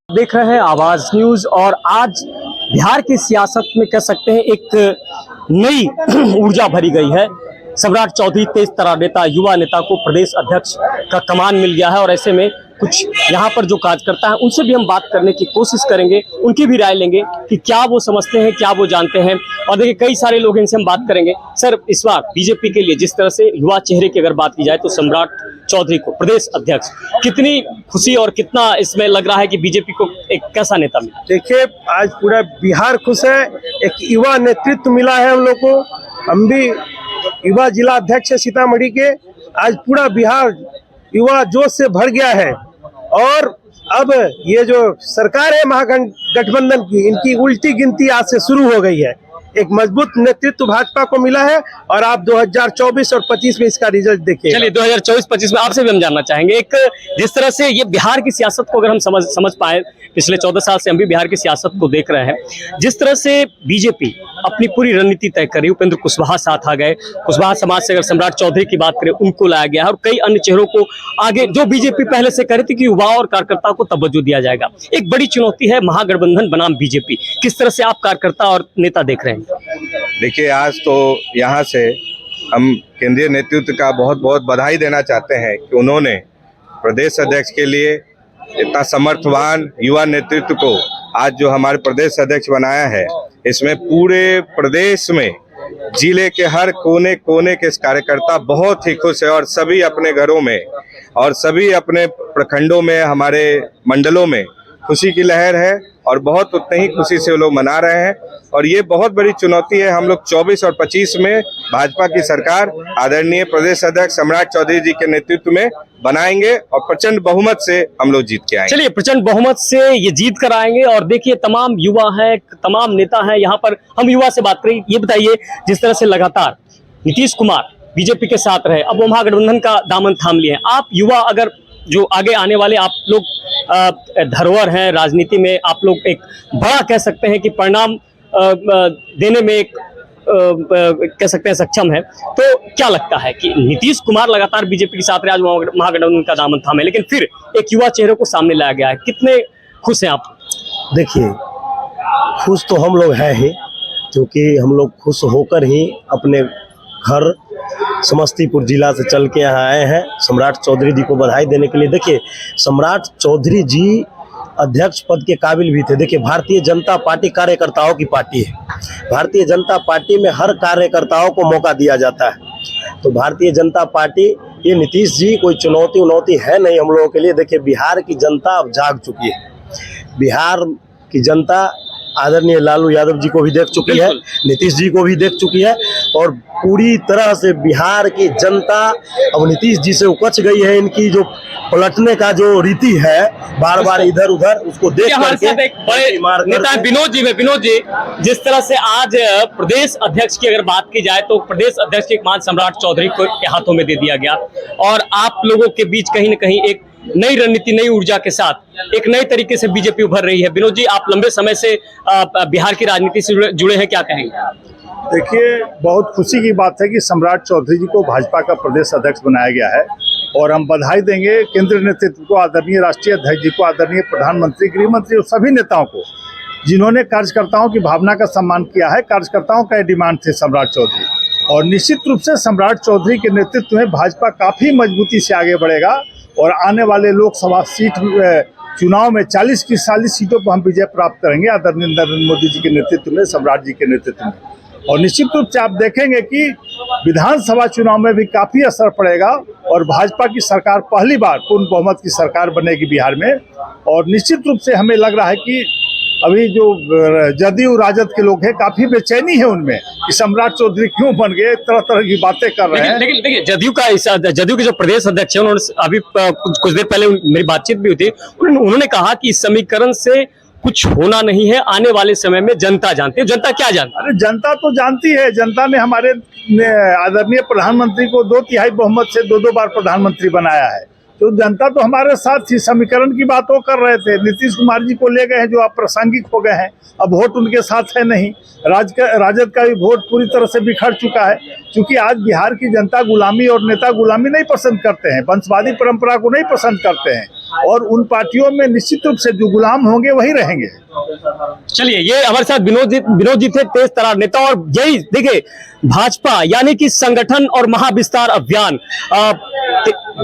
देख रहे हैं आवाज न्यूज और आज बिहार की सियासत में कह सकते हैं एक नई ऊर्जा भरी गई है। सम्राट चौधरी तेज तर्रार नेता, युवा नेता को प्रदेश अध्यक्ष का कमान मिल गया है और ऐसे में कुछ यहाँ पर जो कार्यकर्ता है उनसे भी हम बात करने की कोशिश करेंगे, उनकी भी राय लेंगे कि क्या वो समझते हैं, क्या वो जानते हैं। और देखिए कई सारे लोग इनसे हम बात करेंगे। सर, इस बार बीजेपी के लिए जिस तरह से युवा चेहरे की अगर बात की जाए तो सम्राट चौधरी को प्रदेश अध्यक्ष, कितनी खुशी और कितना इसमें लग रहा है कि बीजेपी को एक कैसा नेता मिला? देखिए, आज पूरा बिहार खुश है, एक युवा नेतृत्व मिला है हम लोग को। हम भी युवा जिला अध्यक्ष है सीतामढ़ी के। आज पूरा बिहार युवा जोश से भर गया है और अब ये जो सरकार है महागठबंधन की, इनकी उल्टी गिनती आज से शुरू हो गई है। एक मजबूत नेतृत्व भाजपा को मिला है और आप 2024 और 25 में इसका रिजल्ट देखिए। चलिए 2024-25 में आपसे भी हम जानना चाहेंगे, एक जिस तरह से ये बिहार की सियासत को अगर हम समझ पाए, पिछले 14 साल से हम भी बिहार की सियासत को देख रहे हैं, जिस तरह से बीजेपी अपनी पूरी रणनीति तय कर रही है। उपेंद्र कुशवाहा साथ आ गए, कुशवाहा समाज से अगर सम्राट चौधरी की बात करें उनको लाया गया है और कई अन्य चेहरों को आगे, जो बीजेपी पहले से कह रही थी कि युवा और कार्यकर्ता को तवज्जो दिया जाएगा। एक बड़ी चुनौती है महागठबंधन बनाम बीजेपी। किस तरह से आप कार्यकर्ता और नेता देख रहे हैं? देखिए, आज तो यहाँ से हम केंद्रीय नेतृत्व का बहुत बहुत बधाई देना चाहते हैं कि उन्होंने प्रदेश अध्यक्ष के लिए इतना समर्थवान युवा नेतृत्व को आज जो हमारे प्रदेश अध्यक्ष बनाया है। इसमें पूरे प्रदेश में जिले के हर कोने कोने के कार्यकर्ता बहुत ही खुश है और सभी अपने घरों में और सभी अपने प्रखंडों में, हमारे मंडलों में खुशी की लहर है और बहुत उतनी ही खुशी से वो लोग मना रहे हैं। और ये बहुत बड़ी चुनौती है। हम लोग 24 और 25 में भाजपा की सरकार आदरणीय प्रदेश अध्यक्ष सम्राट चौधरी जी के नेतृत्व में बनाएंगे और प्रचंड बहुमत से हम लोग जीत के आएंगे। चलिए, प्रचंड बहुमत से ये जीत कर आएंगे। और देखिए, तमाम युवा हैं, तमाम नेता हैं यहाँ पर। हम युवा से बात करें, ये बताइए, जिस तरह से लगातार नीतीश कुमार बीजेपी के साथ रहे, अब वो महागठबंधन का दामन थाम लिए हैं। आप युवा, अगर जो आगे आने वाले आप लोग धरोहर हैं राजनीति में, आप लोग एक बड़ा कह सकते हैं कि परिणाम देने में एक कह सकते हैं सक्षम है, तो क्या लगता है कि नीतीश कुमार लगातार बीजेपी के साथ रहे, आज महागठबंधन का दामन थामे, लेकिन फिर एक युवा चेहरे को सामने लाया गया है, कितने खुश हैं आप? देखिए, खुश तो हम लोग हैं ही, क्योंकि हम लोग खुश होकर ही अपने घर समस्तीपुर जिला से चल के यहाँ आए हैं सम्राट चौधरी जी को बधाई देने के लिए। देखिए, सम्राट चौधरी जी अध्यक्ष पद के काबिल भी थे। देखिए, भारतीय जनता पार्टी कार्यकर्ताओं की पार्टी है। भारतीय जनता पार्टी में हर कार्यकर्ताओं को मौका दिया जाता है। तो भारतीय जनता पार्टी, ये नीतीश जी कोई चुनौती है नहीं हम लोगों के लिए। देखिए, बिहार की जनता अब जाग चुकी है। बिहार की जनता आदरणीय लालू यादव जी को भी देख चुकी है, नीतीश जी को भी देख चुकी है और पूरी तरह से बिहार की जनता अब नीतीश जी से उपज गई है। इनकी जो पलटने का जो रीति है, बार बार इधर उधर, उसको देख करके नेता विनोद जी, जिस तरह से आज प्रदेश अध्यक्ष की अगर बात की जाए तो प्रदेश अध्यक्ष के कमान सम्राट चौधरी को के हाथों में दे दिया गया और आप लोगों के बीच कहीं न कहीं एक नई रणनीति, नई ऊर्जा के साथ एक नए तरीके से बीजेपी उभर रही है। विनोद जी, आप लंबे समय से बिहार की राजनीति से जुड़े हैं, क्या कहेंगे? देखिए, बहुत खुशी की बात है कि सम्राट चौधरी जी को भाजपा का प्रदेश अध्यक्ष बनाया गया है और हम बधाई देंगे केंद्रीय नेतृत्व को, आदरणीय राष्ट्रीय अध्यक्ष जी को, आदरणीय प्रधानमंत्री, गृह मंत्री और सभी नेताओं को, जिन्होंने कार्यकर्ताओं की भावना का सम्मान किया है। कार्यकर्ताओं का डिमांड थे सम्राट चौधरी और निश्चित रूप से सम्राट चौधरी के नेतृत्व में भाजपा काफ़ी मजबूती से आगे बढ़ेगा और आने वाले लोकसभा सीट चुनाव में 40 की 40 सीटों पर हम विजय प्राप्त करेंगे आदरणीय नरेंद्र मोदी जी के नेतृत्व में, सम्राट जी के नेतृत्व में। और निश्चित रूप से आप देखेंगे कि विधानसभा चुनाव में भी काफ़ी असर पड़ेगा और भाजपा की सरकार पहली बार पूर्ण बहुमत की सरकार बनेगी बिहार में। और निश्चित रूप से हमें लग रहा है कि अभी जो जदयू राजद के लोग हैं, काफी बेचैनी है उनमें कि सम्राट चौधरी क्यों बन गए, तरह तरह की बातें कर रहे हैं। लेकिन देखिए, जदयू के जो प्रदेश अध्यक्ष हैं, उन्होंने अभी कुछ देर पहले मेरी बातचीत भी हुई थी, उन्होंने कहा कि इस समीकरण से कुछ होना नहीं है, आने वाले समय में जनता जानती है। जनता क्या जानती है? अरे, जनता तो जानती है। जनता ने हमारे आदरणीय प्रधानमंत्री को 2/3 बहुमत से 2 बार प्रधानमंत्री बनाया है। तो जनता तो हमारे साथ थी। समीकरण की बात वो कर रहे थे, नीतीश कुमार जी को ले गए हैं जो अप्रासंगिक हो गए हैं, अब वोट उनके साथ है नहीं। राजद का भी वोट पूरी तरह से बिखर चुका है, क्योंकि आज बिहार की जनता गुलामी और नेता गुलामी नहीं पसंद करते हैं, वंशवादी परंपरा को नहीं पसंद करते हैं। और उन पार्टियों में निश्चित रूप से जो गुलाम होंगे वही रहेंगे। चलिए, ये हमारे साथ विनोद जी थे, तेज तरार नेता। और यही देखिए, भाजपा यानी कि संगठन और महाविस्तार अभियान,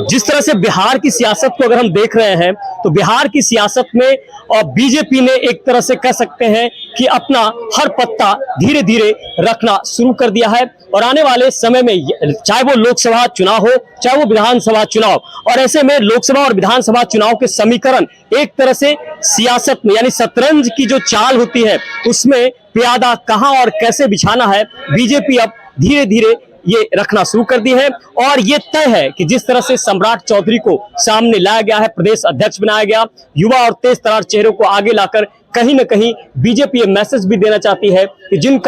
जिस तरह से बिहार की सियासत को अगर हम देख रहे हैं तो बिहार की सियासत में बीजेपी ने एक तरह से कह सकते हैं कि अपना हर पत्ता धीरे धीरे रखना शुरू कर दिया है। और आने वाले समय में चाहे वो लोकसभा चुनाव हो चाहे वो विधानसभा चुनाव, और ऐसे में लोकसभा और विधानसभा चुनाव के समीकरण एक तरह से सियासत में यानी शतरंज की जो चाल होती है उसमें प्यादा कहां और कैसे बिछाना है, बीजेपी अब धीरे धीरे ये रखना शुरू कर दी है। और ये तय है कि जिस तरह से सम्राट चौधरी को सामने लाया गया है, प्रदेश अध्यक्ष बनाया गया, युवा और तेज तरार चेहरों को आगे लाकर कहीं ना कहीं बीजेपी ये मैसेज भी देना चाहती है कि जिन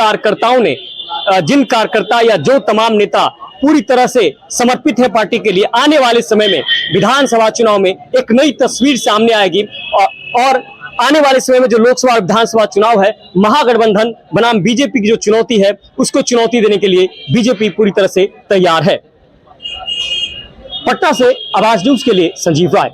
कार्यकर्ता या जो तमाम नेता पूरी तरह से समर्पित है पार्टी के लिए, आने वाले समय में विधानसभा चुनाव में एक नई तस्वीर सामने आएगी। और आने वाले समय में जो लोकसभा और विधानसभा चुनाव है, महागठबंधन बनाम बीजेपी की जो चुनौती है उसको चुनौती देने के लिए बीजेपी पूरी तरह से तैयार है। पटना से आवाज न्यूज के लिए संजीव राय।